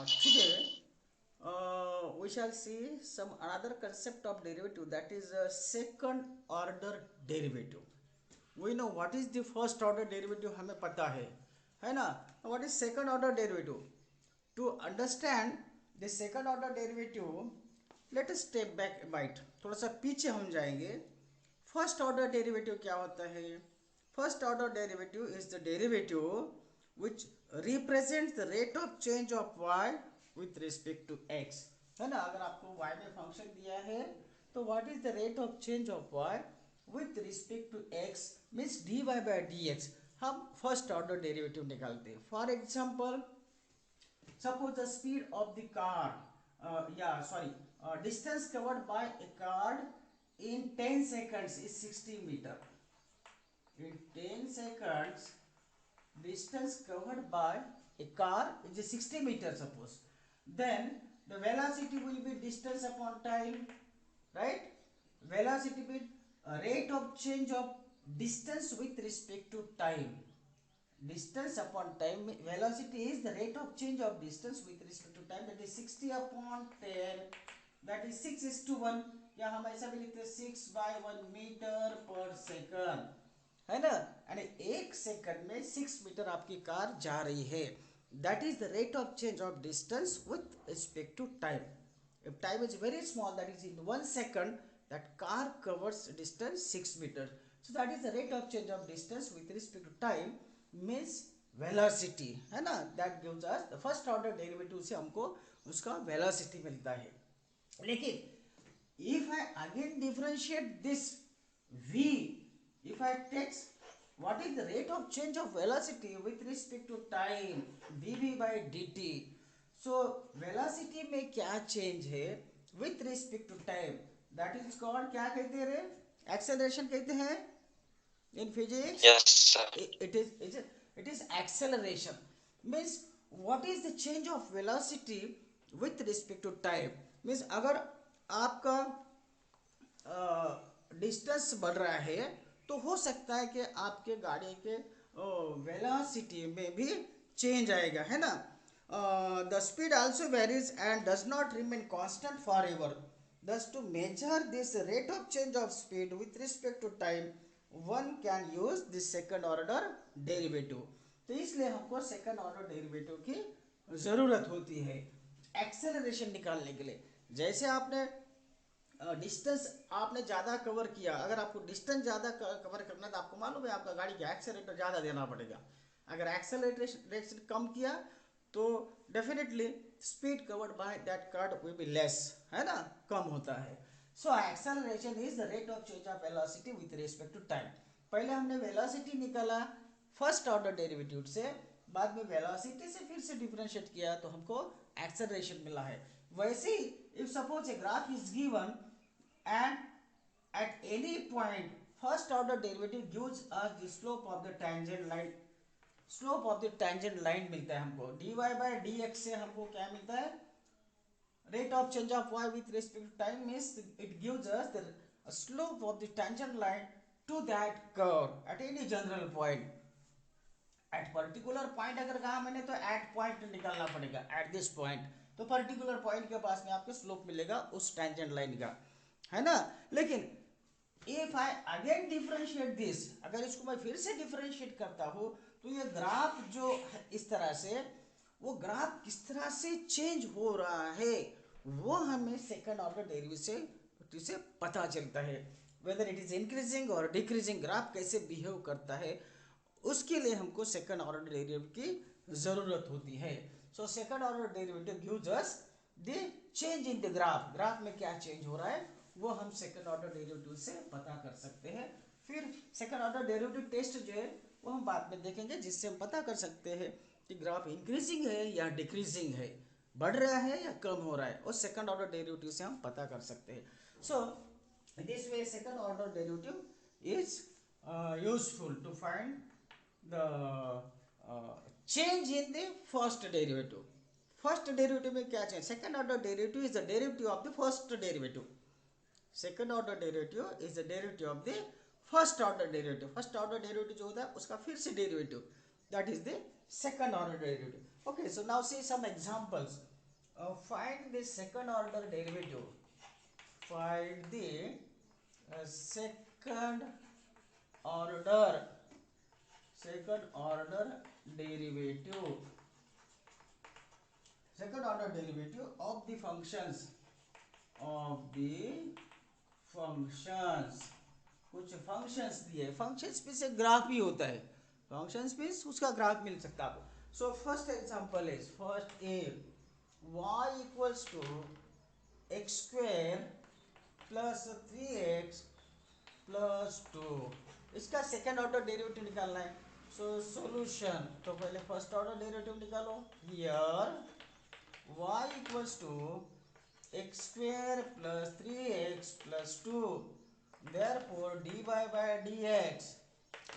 Today we shall see some another concept of derivative, that is a second order derivative. We know what is the first order derivative, हमें पता है ना. What is second order derivative? To understand the second order derivative, let us step back a bit. थोड़ा सा पीछे हम जाएंगे. First order derivative क्या होता है? First order derivative is the derivative which represents the rate of change of y with respect to x. है ना, अगर आपको y में फंक्शन दिया है तो what is the rate of change of y with respect to x means dy by dx. हम first order derivative निकालते हैं. For example, suppose the speed of the car, distance covered by a car in 10 seconds is 60 meter. In 10 seconds distance covered by a car is 60 meters, suppose. Then the velocity will be distance upon time, right? Velocity will rate of change of distance with respect to time. Distance upon time, velocity is the rate of change of distance with respect to time, that is 60 upon 10, that is 6 is to 1, या हम ऐसा भी लिखते हैं 6 by 1 metre पर second, है ना. यानी एक सेकंड में 6 मीटर आपकी कार जा रही है. That is the rate of change of distance with respect to time. If time is very small, that is in 1 second, that car covers distance 6 metre. So that is the rate of change of distance with respect to time means velocity, है ना. That gives us the first order derivative से हमको उसका velocity मिलता है. लेकिन if I again differentiate this v, if I take what is the rate of change of velocity with respect to time, dv by dt. so velocity में क्या change है with respect to time, that is called, क्या कहते हैं रे, acceleration कहते हैं in physics. Yes, sir. It is acceleration. Means what is the change of velocity with respect to time. means अगर आपका डिस्टेंस बढ़ रहा है तो हो सकता है कि आपके गाड़ी के वेलोसिटी में भी चेंज आएगा, है ना. The speed also varies and does not remain constant for ever. thus to measure this rate of change of speed with respect to time, one can use this second order derivative. तो इसलिए हमको second order derivative की ज़रूरत होती है acceleration निकालने के लिए. जैसे आपने डिस्टेंस आपने ज़्यादा कवर किया, अगर आपको डिस्टेंस ज़्यादा कवर करना है तो आपको मालूम है आपका गाड़ी का एक्सेलरेटर ज़्यादा देना पड़ेगा. अगर एक्सेलरेशन कम किया तो definitely speed covered by that car will be less, है ना, कम होता है. So acceleration is the rate of change of velocity with respect to time. पहले हमने वेलोसिटी निकाला फर्स्ट ऑर्डर डेरिवेटिव से, बाद में वेलोसिटी से फिर से डिफरेंशिएट किया तो हमको एक्सेलरेशन मिला है. वैसे ही if suppose a graph is given and at any point first order derivative gives us the slope of the tangent line. slope of the tangent line मिलता है हमको. dy by dx से हमको क्या मिलता है, rate of change of y with respect to time means it gives us the slope of the tangent line to that curve at any general point. At particular point अगर कहा मैंने तो eight point निकालना पड़ेगा, at this point, तो particular point के पास में आपको स्लोप मिलेगा उस टेंजेंट लाइन का, है ना. लेकिन if I again differentiate this, अगर इसको मैं फिर से डिफरेंशिएट करता हूँ तो ये ग्राफ जो है इस तरह से, वो ग्राफ किस तरह से चेंज हो रहा है वो हमें सेकंड ऑर्डर डेरिवेटिव से पता चलता है. वेदर इट इज इंक्रीजिंग और डिक्रीजिंग, ग्राफ कैसे बिहेव करता है उसके लिए हमको सेकंड ऑर्डर डेरिवेटिव की ज़रूरत होती है. So second order derivative gives us the change in the graph. Graph में क्या चेंज हो रहा है वो हम सेकंड ऑर्डर डेरिवेटिव से पता कर सकते हैं. फिर सेकंड ऑर्डर डेरिवेटिव टेस्ट जो है वो हम बाद में देखेंगे, जिससे हम पता कर सकते हैं कि ग्राफ इंक्रीजिंग है या डिक्रीजिंग है, बढ़ रहा है या कम हो रहा है, और सेकंड ऑर्डर डेरिवेटिव से हम पता कर सकते हैं. So this way second order derivative is useful to find the change in the first derivative. First derivative में क्या change, second order derivative is the derivative of the first derivative. Second order derivative is the derivative of the first order derivative. First order derivative जो होता है उसका फिर से derivative, that is the second order derivative. Okay, so now see some examples. Find the second order derivative. Find the second order derivative. Second order derivative of the functions. कुछ functions दिए, functions पे से graph भी होता है, functions पे उसका graph मिल सकता है आपको. So first example is first a y equals to x square plus 3x plus 2. इसका सेकेंड ऑर्डर डेरिवेटिव निकालना है. सो सॉल्यूशन, तो पहले फर्स्ट ऑर्डर डेरिवेटिव निकालो. Here y equals to x square plus 3x plus 2. Therefore dy by dx,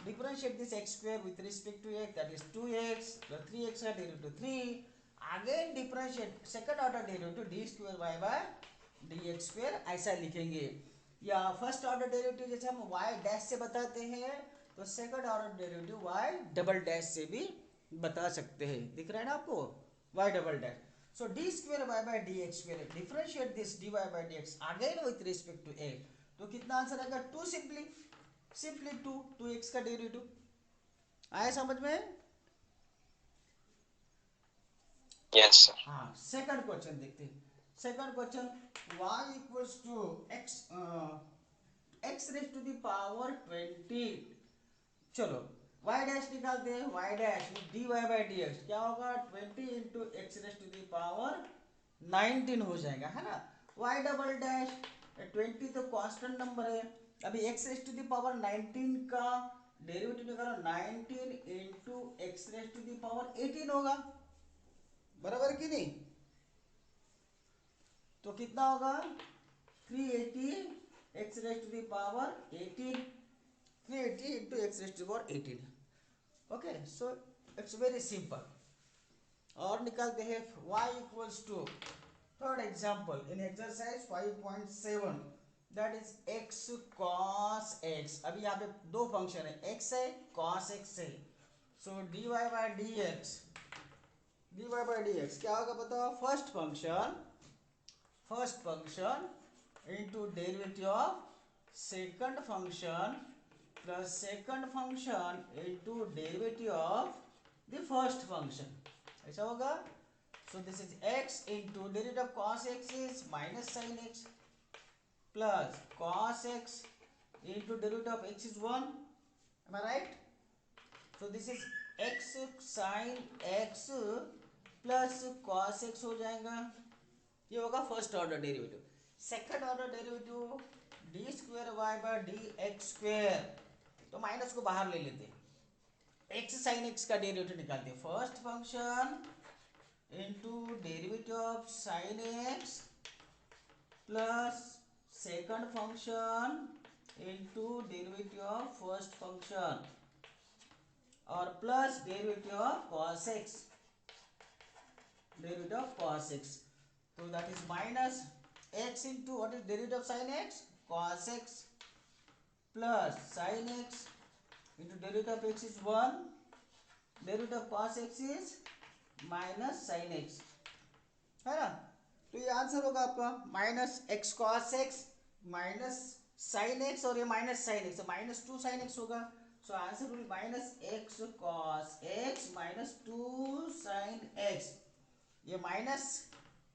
differentiate this x square with respect to x, that is 2x plus 3x का derivative 3. Again differentiate second order derivative d square y by dx square, ऐसा लिखेंगे. या first order derivative जैसे हम y dash से बताते हैं, तो second order derivative y double dash से भी बता सकते हैं. दिख रहा है ना आपको, y double dash. So d square y by dx square, differentiate this dy by dx again with respect to x. तो कितना आंसर आएगा? 2. सिंपली 2x का डेरिवेटिव. आया समझ में? Yes sir. हाँ, सेकंड क्वेश्चन देखते हैं. Second question y equals to x raise to the power 20. चलो y डैश निकालते हैं. y dash dy by d x क्या होगा? 20 into x raise to the power 19 हो जाएगा, है ना. y डबल डैश 20 तो कांस्टेंट नंबर है. अभी x raise to the power 19 का डेरिवेटिव निकालो. 19 into x raise to the power 18 होगा, बराबर कि नहीं. तो कितना होगा? 380 x raise to the power 18. 380 into x raise to the power 18. Okay, so it's very simple. और निकालते हैं y equals to third example in exercise 5.7, that is x cos x. अभी यहाँ पे दो फंक्शन है, x है cos x है. सो dy बाई dx क्या होगा बताओ? First function into derivative of second function plus second function into derivative of the first function, ऐसा होगा. So this is x into derivative of cos x is minus sine x plus cos x into derivative of x is 1. Am I right? So this is x sine x plus cos x हो जाएगा. ये होगा first order derivative. Second order derivative d square y by d x square, तो minus को बाहर ले लेते हैं. एक्स साइन एक्स का डेरिवेटिव निकालते हैं. First function into derivative of sine x plus second function into derivative of first function और plus derivative of cos x, derivative of cos x. So that is minus x into what is derivative of sin x? Cos x plus sin x into derivative of x is 1. Derivative of cos x is minus sin x, है ना. तो ये answer होगा आपका minus x cos x minus sine x, और ये minus sine x, minus 2 sine x होगा. So answer will minus x cos x minus 2 sine x. ये माइनस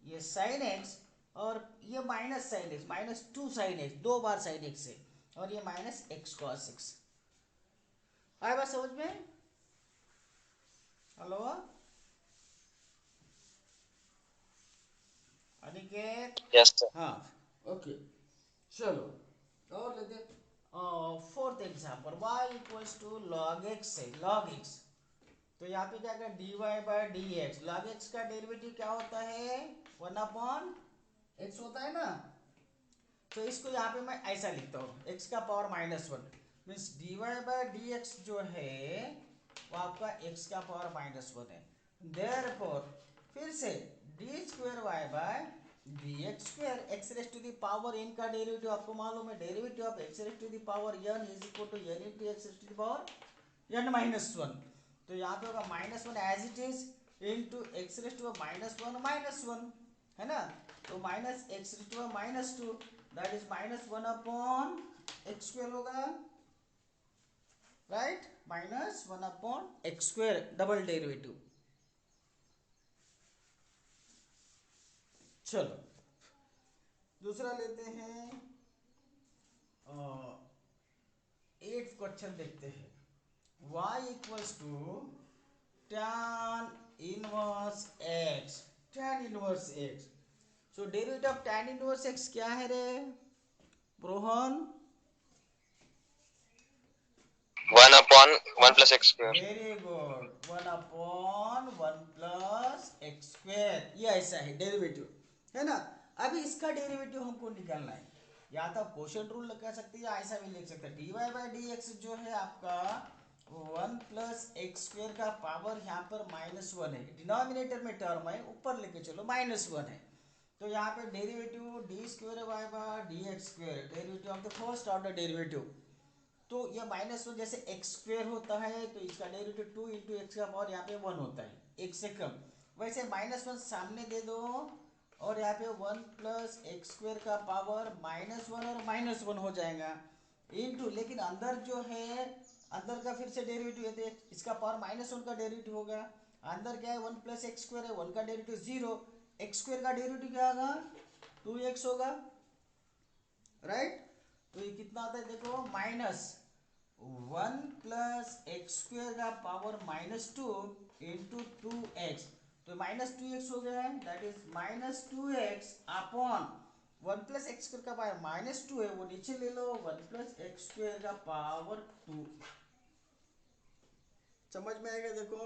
ये साइन एक्स और ये minus sine x, minus 2 sine x, दो बार sine x है, और ये माइनस एक्स कॉस एक्स. आए बात समझ में? हेलो अनिकेत? Yes sir. हाँ, ओके. चलो और लेते fourth example. y equals to log x है, लॉग एक्स. तो यहाँ पे क्या क्या dy by d x. Log x का डेरिवेटिव क्या होता है? 1/x होता है ना. तो इसको यहाँ पे मैं ऐसा लिखता हूँ, x का power -1 means dy by d x जो है वो आपका x का पावर -1 है. देयरफॉर फिर से d square y by d x square, x raise to the power n का डेरिवेटिव आपको मालूम है. Derivative of x raise to the power n is equal to n into x raise to the power n -1. तो यहाँ पे होगा -1 as it is into x raise to minus one है ना, तो minus x raise to -2 that is -1 upon x square होगा, right, -1 upon x square double derivative. चलो दूसरा लेते हैं, 8th क्वेश्चन देखते हैं। y equals to tan inverse x, tan inverse x। So derivative of tan inverse x क्या है रे Rohan? 1 plus x square. Very good, 1/1 + x², ये ऐसा है डेरिवेटिव, है ना। अभी इसका डेरिवेटिव हमको निकालना है, या तो क्वोशिएंट रूल लगा सकते हैं या ऐसा भी लिख सकते हैं, dy/dx जो है आपका 1 + x² का पावर यहाँ पर -1 है, डिनोमिनेटर में टर्म है, ऊपर लेके चलो -1 है, तो यहाँ पे derivative d²y/dx², derivative of the first order derivative. तो ये -1 जैसे x² होता है तो इसका डेरिवेटिव 2 इंटू एक्स का पावर यहाँ पे 1 होता है, एक से कम। वैसे -1 सामने दे दो और यहाँ पे 1 + x² का पावर -1 और -1 हो जाएगा इंटू, लेकिन अंदर जो है अंदर का फिर से डेरिवेटिव है, इसका पावर -1 का डेरिवेटिव होगा। अंदर क्या है 1 + x² है, 1 का डेरिवेटिव 0, x² का डेरिवेटिव क्या होगा 2x होगा, राइट। तो ये कितना आता है देखो, -1 + x² का पावर -2 इंटू 2x, तो -2x हो गया है, that is -2x upon 1 + x² का पावर -2 है, वो नीचे ले लो, 1 + x² का पावर 2। समझ में आएगा देखो,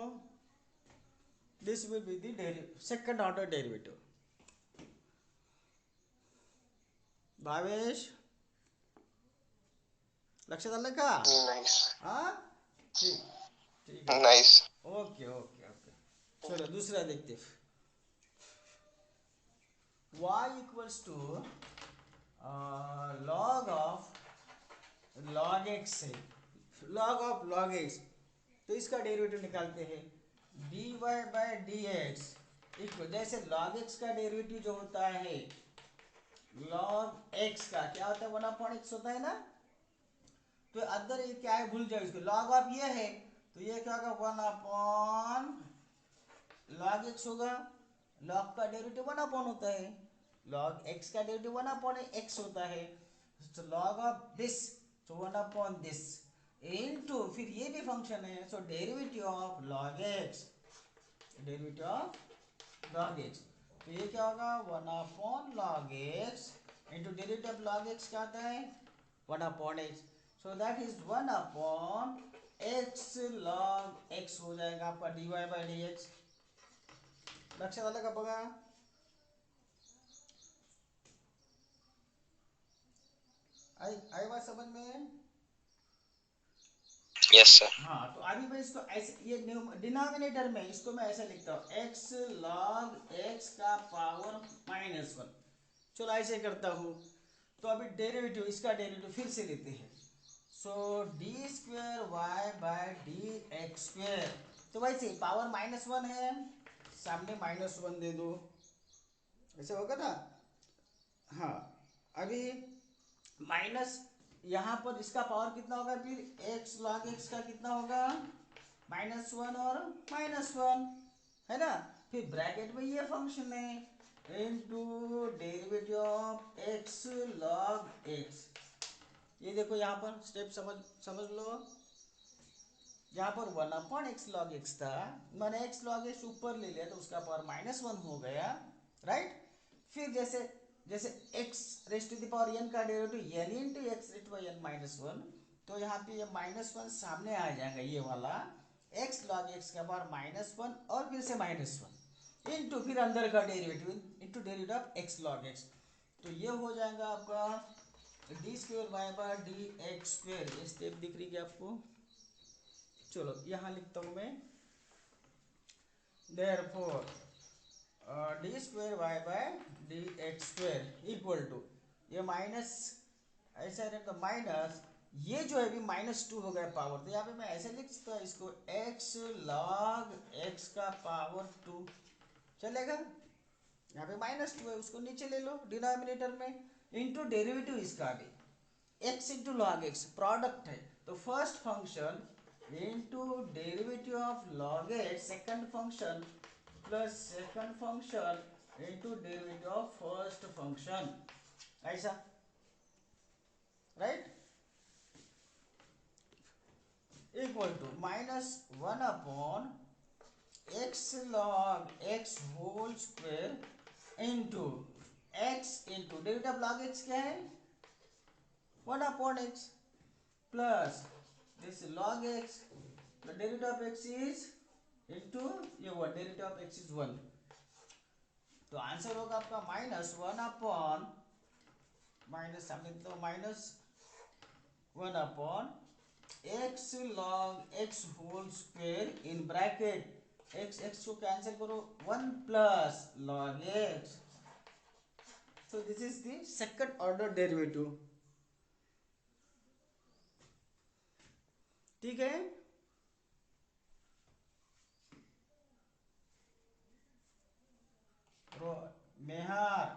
this will be the second order derivative. Bhavesh लक्षात आलं का? Nice. हाँ ठीक, ठीक है, Nice. Okay okay okay. चलो दूसरा देखते, y equals to log x है, log x, तो इसका डेरिवेटिव निकालते हैं, dy/dx इक्वल, जैसे log x का डेरिवेटिव जो होता है log x का क्या होता है 1/x होता है ना, तो अंदर ये क्या है भूल जाओ इसको, log ऑफ ये है तो ये क्या होगा 1/log x होगा, log का डेरिवेटिव 1/, होता है, log x का डेरिवेटिव 1/x होता है, तो log ऑफ दिस तो 1/this इनटू, फिर ये भी फंक्शन है, so derivative of log x, derivative of log x, तो ये क्या होगा 1/log x into derivative of log x क्या आता है 1/x, so that is 1/x log x हो जाएगा आपका dy/dx। लक्षात आलं का बघा? आई बात समझ में? Yes, sir. हाँ, तो अभी मैं इसको ऐसे, ये डिनोमिनेटर में इसको मैं ऐसे लिखता हूँ x log x का पावर -1। चलो ऐसे करता हूँ, तो अभी डेरिवेटिव, इसका डेरिवेटिव फिर से लेते हैं, सो d²y/dx², तो वैसे पावर -1 है, सामने -1 दे दो, ऐसे होगा ना। हाँ, अभी माइनस यहाँ पर इसका पावर कितना होगा, फिर x log x का कितना होगा -1 और -1, है ना, फिर ब्रैकेट में ये फंक्शन है into derivative of x log x। ये देखो यहाँ पर स्टेप समझ समझ लो, यहाँ पर 1/x log x था, मैंने x log x ऊपर ले लिया तो उसका पावर -1 हो गया, राइट। फिर जैसे जैसे x raise to the power n का derivative n into x raise by n -1, तो यहाँ पे ये -1 सामने आ जाएगा, ये वाला x log x का पावर -1 और फिर से -1 इंटू फिर अंदर का derivative into derivative of x log x, तो ये हो जाएगा आपका d²y/dx²। ये स्टेप दिख रही है आपको? चलो यहाँ लिखता हूँ मैं, therefore d²y/dx² इक्वल टू, ये माइनस ऐसा रहेगा, ये जो है अभी -2 हो गया पावर, तो यहाँ पे मैं ऐसे लिख सकता हूँ इसको x log x का पावर 2 चलेगा। यहाँ पे -2 है, उसको नीचे ले लो डिनोमिनेटर में, इंटू डेरिवेटिव इसका भी x into log x product है, तो first function into derivative of log x second function plus second function into derivative of first function, ऐसा right, equal to -1 upon x log x whole square into x into derivative log x क्या है 1 upon x plus this log x, the derivative of x is into ये हुआ derivative of x is 1, तो answer होगा आपका -1 upon -1 upon x log x whole square in bracket x x को cancel करो 1 plus log x, so this is the second order derivative, ठीक है। मेहार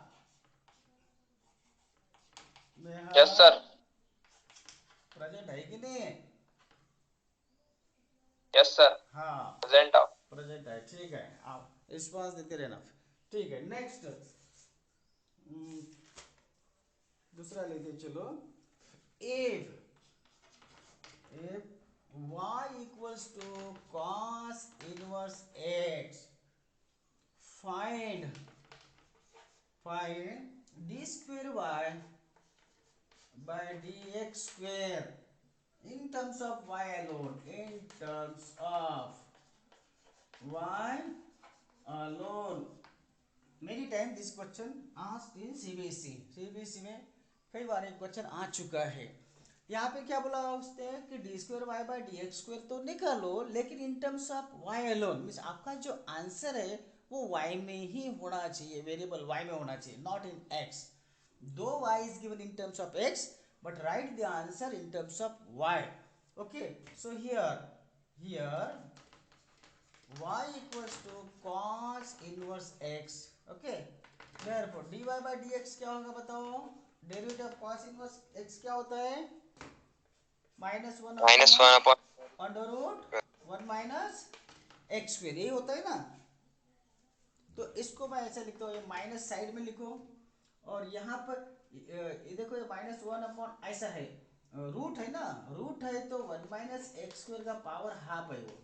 Yes, sir. मेहार present है कि नहीं? Yes, sir. हाँ Present up. प्रेजेंट है, ठीक है, आप रिस्पॉन्स देते रहना, ठीक है। नेक्स्ट दूसरा लेते चलो, if y equals to cos inverse x, find d square y by dx square in terms of y alone, in terms of y alone, many times this question asked in CBSE में कई बार एक question आ चुका है। यहाँ पे क्या बोला उसने कि d square y by d x square तो निकालो, लेकिन in terms of y alone, means आपका जो आंसर है वो वाई में ही होना चाहिए, वेरिएबल वाई में होना चाहिए, not in x, though y is given in terms of x but write the answer in terms of y, okay. So here y equals to cos inverse x, okay, therefore dy by dx क्या होगा बताओ, derivative of cos inverse x क्या होता है -1 -1 upon upon. Under root 1 minus x square, यही होता है ना। तो इसको मैं ऐसे लिखता हूँ, ये माइनस साइड में लिखो, और यहाँ पर ये देखो ये -1 अपॉन ऐसा है, रूट है ना, रूट है तो 1 माइनस एक्स स्क्वायर का पावर हाफ है, वो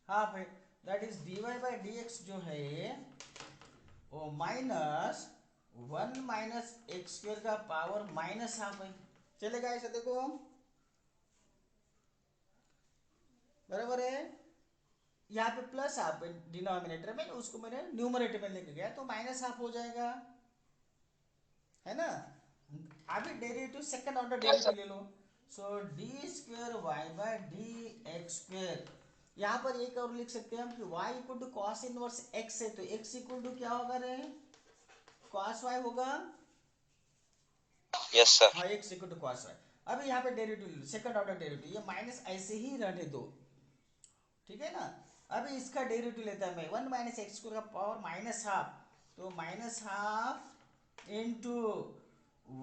हाफ है, that is dy by d x जो है वो -1 माइनस एक्स स्क्वायर का पावर माइनस हाफ है, चलेगा ऐसा, देखो बराबर है। यहाँ पे प्लस हाफ है डिनोमिनेटर में, उसको मैंने न्यूमरेटर में लेके गया तो माइनस हाफ हो जाएगा, है ना। अभी derivative second order Yes, sir. Derivative ले लो, so d square y by d x square, यहाँ पर एक और लिख सकते हैं हम कि y equal to cos inverse x है, तो x इक्वल टू क्या होगा रे, कॉस y होगा, Yes, sir. हाँ x equal to cos y। अभी यहाँ पे डेरिवेटिव सेकंड ऑर्डर डेरिवेटिव, ये माइनस ऐसे ही रहने दो, ठीक है ना। अभी इसका डेरिवेटिव लेता है मैं 1 माइनस एक्स स्क्वायर का पावर माइनस हाफ, तो minus half into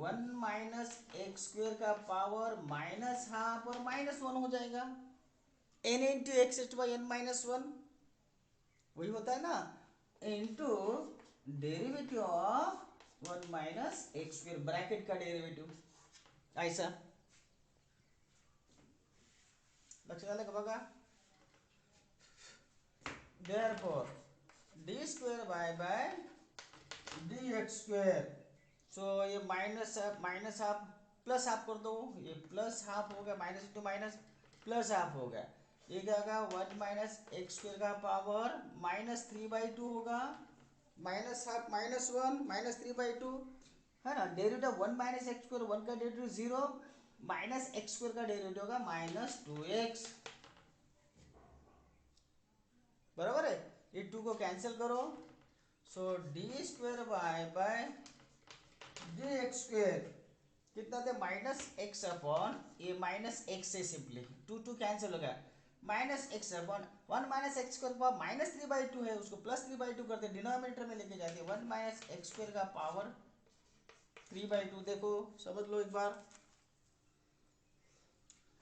1 minus x square का पावर माइनस हाफ और -1 हो जाएगा, n into x by n -1 वही होता है ना, into derivative of 1 minus x square bracket का डेरिवेटिव, ऐसा लक्ष्य झालं का बघा। Therefore d square y by dx square, सो ये माइनस हाफ प्लस हाफ कर दो, ये प्लस हाफ हो गया, minus into minus plus half हो गया, ये क्या होगा 1 माइनस एक्स स्क्वायर का पावर -3/2 होगा, माइनस हाफ -1 -3/2, है ना। डेरिवेटिव 1 माइनस एक्स स्क्वायर 1 का डेरिवेटिव 0, माइनस एक्स स्क्वायर का डेरिवेटिव होगा -2x, बराबर है। ये 2 को कैंसिल करो, so d square y by d x square कितना थे माइनस एक्स अपॉन ये माइनस एक्स से सिंपली टू टू कैंसिल हो गया minus x upon one minus x square power minus three by two है उसको प्लस थ्री बाई टू करते denominator में लेके जाते वन माइनस एक्स स्क्वायर का पावर थ्री बाई टू देखो समझ लो एक बार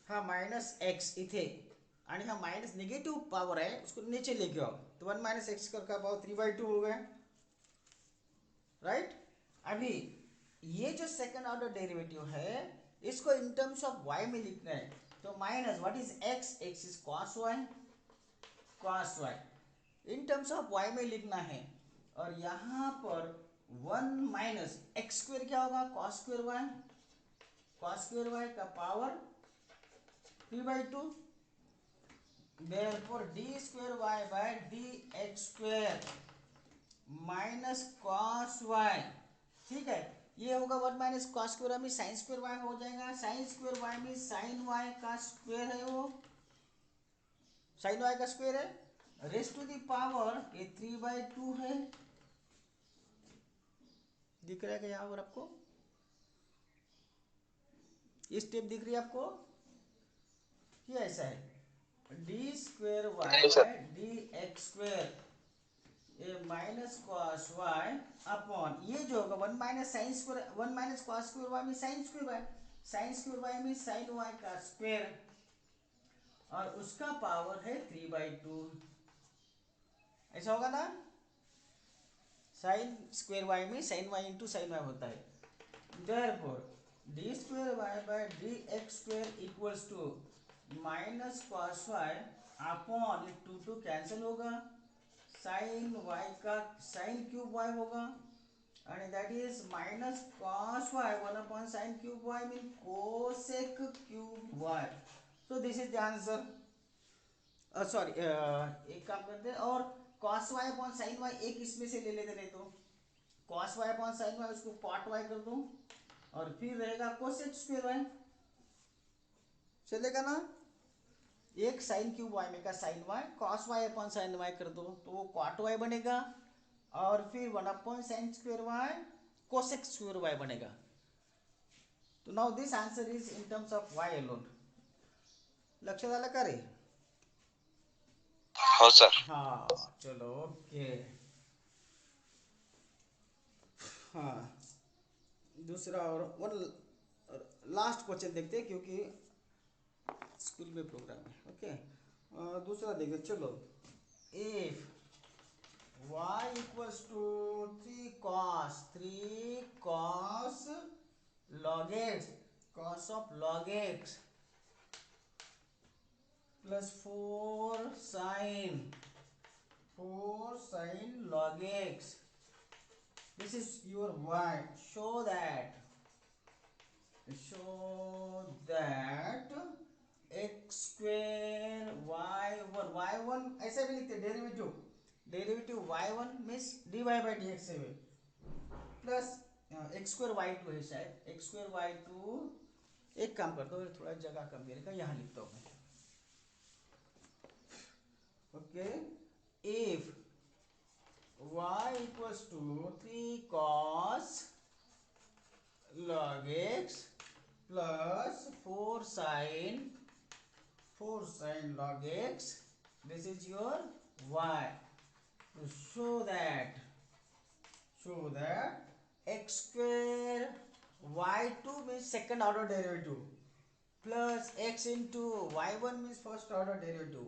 हाँ माइनस एक्स इथे आणि हा माइनस निगेटिव्ह पावर आहे उसको नीचे लेके आओ तो वन माइनस एक्स का पावर थ्री बाई टू हो गया राइट अभी ये जो सेकंड ऑर्डर डेरिवेटिव है इसको इन टर्म्स ऑफ y में लिखना है तो minus what is x x is cos y in terms of y में लिखना है और यहाँ पर वन माइनस एक्स स्क्वेयर क्या होगा cos स्क्वेयर y का power three by to therefore d square y by dx square minus cos y ठीक है ये होगा वन माइनस कॉस स्क्वायर में साइन स्क्वायर वाई हो जाएगा साइन स्क्वायर वाई में साइन वाई का स्क्वायर है वो साइन वाई का स्क्वायर है रेस्ट टू दी पावर ये थ्री बाई टू है दिख रहा है क्या यहाँ पर आपको ये स्टेप दिख रही है आपको क्या ऐसा है d square y by d x square ये माइनस कॉस वाई अपॉन ये जो होगा one minus sine square one minus cos square y में साइन स्क्वायर वाई में साइन वाई का स्क्वायर और उसका पावर है थ्री बाई टू ऐसा होगा ना साइन स्क्वायर वाई में sine y into sine y होता है therefore d square y by d x square equals to minus cos y upon two two cancel होगा साइन वाई का sine cube y होगा and that is minus cos y 1 upon sin cube y means cosec cube y so this is the answer sorry एक काम करते हैं और cos y upon sin y एक इसमें से ले लेते नहीं तो cos y upon sin y उसको cot y कर दो और फिर रहेगा cosec square y चलेगा ना एक साइन क्यूब वाई में का sine y cos y upon sine y कर दो तो वो कॉट वाई बनेगा और फिर one upon sine square y cosec square y बनेगा तो now this answer is in terms of y alone लक्षात आलं का रे हो सर हाँ चलो ओके हाँ दूसरा और वन लास्ट क्वेश्चन देखते हैं क्योंकि स्कूल में प्रोग्राम है ओके दूसरा देखते चलो if y equals to 3 cos log x cos of log x plus 4 sin log x this is your y show that x square y1 ऐसे भी लिखते derivative y1 means dy by dx है plus x square y2 है शायद x square y2 एक काम करता हूँ थोड़ा जगह कम गिरेगा यहाँ लिखता हूँ मैं okay if y equals to 3 cos log x plus 4 sin log x this is your y to show that x square y2 means second order derivative plus x into y1 means first order derivative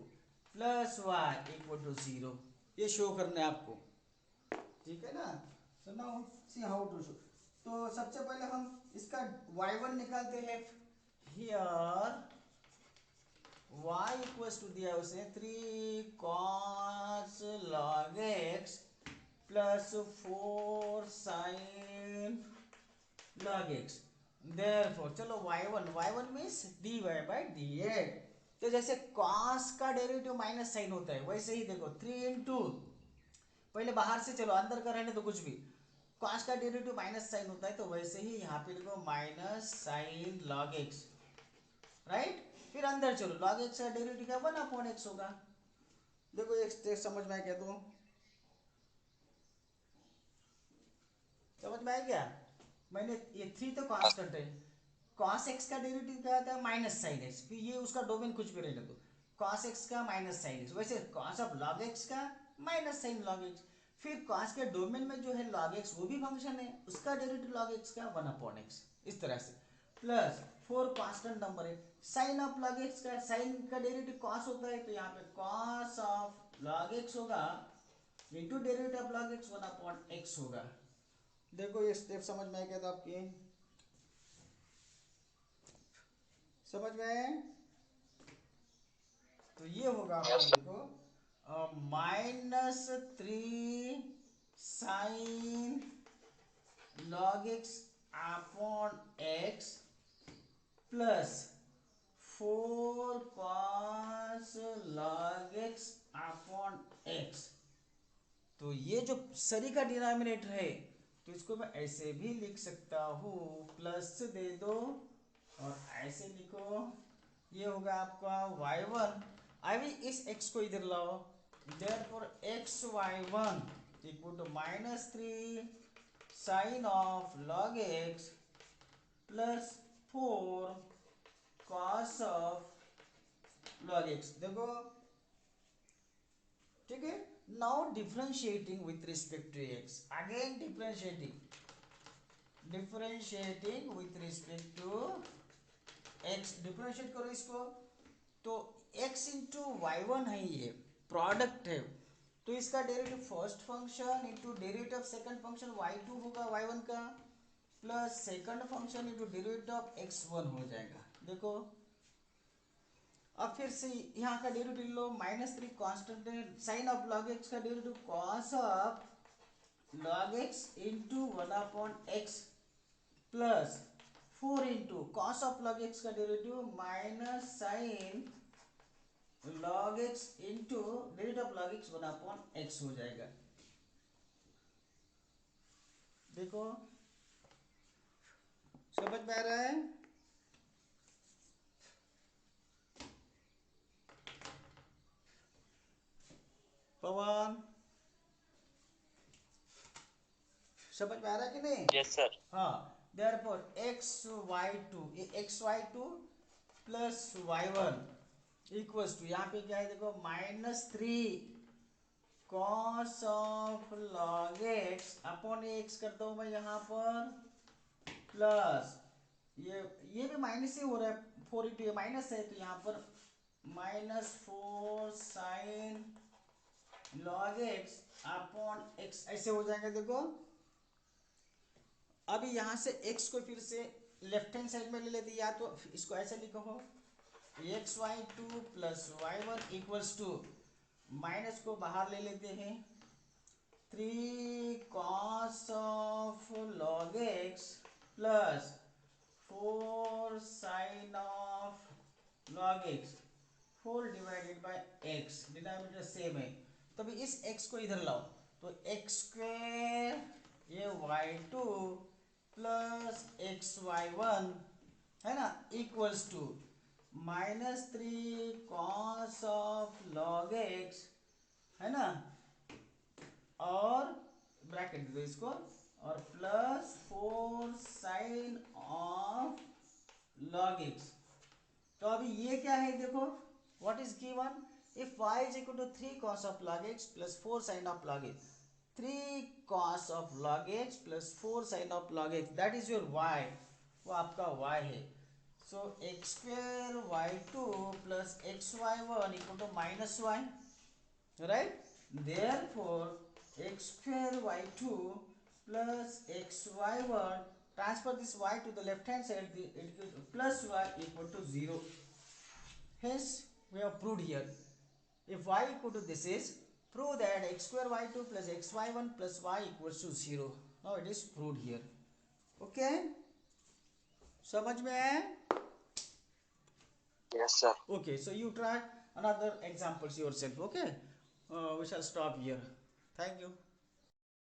plus y equal to 0 ये show करना है आपको ठीक है ना so now see how to show तो सबसे पहले हम इसका y1 निकालते हैं here y equals to दिया उसे 3 cos log x plus 4 sin log x therefore चलो y1 means dy by dx तो जैसे cos का डेरिवेटिव माइनस साइन होता है वैसे ही देखो 3 इंटू पहले बाहर से चलो अंदर का रहने तो कुछ भी cos का डेरिवेटिव माइनस साइन होता है तो वैसे ही यहाँ पे देखो minus sine log x right फिर अंदर चलो log x का डेरिवेटिव क्या 1 अपॉन x होगा देखो एक समझ में आ गया तो समझ में आ गया मैंने ये 3 तो कांस्टेंट है cos x का डेरिवेटिव क्या होता है माइनस साइन x, फिर ये उसका डोमेन कुछ भी रहने दो, cos x का माइनस साइन x, वैसे cos ऑफ log x का माइनस साइन log x, फिर cos के डोमेन में जो है log x वो भी फंक्शन है, उसका डेरिवेटिव log x का 1/x, इस तरह से प्लस 4 कांस्टेंट नंबर है, साइन ऑफ log x का, साइन का डेरिवेटिव cos होता है तो यहाँ पे cos ऑफ log x होगा into derivative of log x 1/x होगा। देखो ये स्टेप समझ में आ गया था आपकी, समझ में आए? तो ये होगा आपका Yes, देखो -3 sine log x upon x plus 4 cos log x upon x। तो ये जो सरी का डिनोमिनेटर है तो इसको मैं ऐसे भी लिख सकता हूँ, प्लस दे दो और ऐसे लिखो, ये होगा आपका y1, अभी इस x को इधर लाओ, therefore xy1 equal to -3 sine of log x plus 4 cos of log x। देखो ठीक है, now differentiating with respect to x, again differentiating with respect to x, differentiate करो इसको, तो x इंटू वाई वन है, ये प्रोडक्ट है, तो इसका derivative first function into derivative of second function y2 होगा y1 का, plus second function into derivative of x1 हो जाएगा। देखो अब फिर से यहाँ का डेरिवेटिव लो, -3 कांस्टेंट है, साइन ऑफ log x का derivative cos of log x into 1/x plus 4 into cos of log x का derivative minus sine log x into derivative of log x 1/x हो जाएगा। देखो समझ में आ रहा है? पवन समझ में आ रहा है कि नहीं? yes, sir. हाँ, therefore xy2, ये xy2 plus y1 equals to, यहाँ पे क्या है देखो -3 cos of log x upon x करता हूँ मैं यहाँ पर, प्लस ये भी माइनस ही हो रहा है, 4 इंटू ये माइनस है तो यहाँ पर -4 sine log x upon x ऐसे हो जाएगा। देखो अभी यहाँ से x को फिर से लेफ्ट हैंड साइड में ले लेते, या तो इसको ऐसे लिखो xy2 plus y1 equals to, minus को बाहर ले लेते हैं, 3 cos of log x plus 4 sine of log x, 4 divided by x, denominator same है, तो अभी इस x को इधर लाओ, तो x स्क्वायर ये y2 प्लस xy1 है ना equals to -3 cos of log x है ना, और ब्रैकेट दे दो इसको, और plus 4 sine of log x। तो अभी ये क्या है देखो, what is given, if y is equal to 3 cos of log x plus 4 sine of log x, 3 cos of log x plus 4 sine of log x, that is your y, वो आपका y है। So x square y2 plus xy1 equal to -y, right? Therefore x square y2 plus xy1, transfer this y to the left hand side, plus y equal to 0. Hence we have proved here, if y equal to this is, prove that x square y2 plus xy1 plus y equals to 0. Now it is proved here. Okay, समझ में आया? Yes, sir. Okay, so you try another examples yourself. Okay, we shall stop here. Thank you.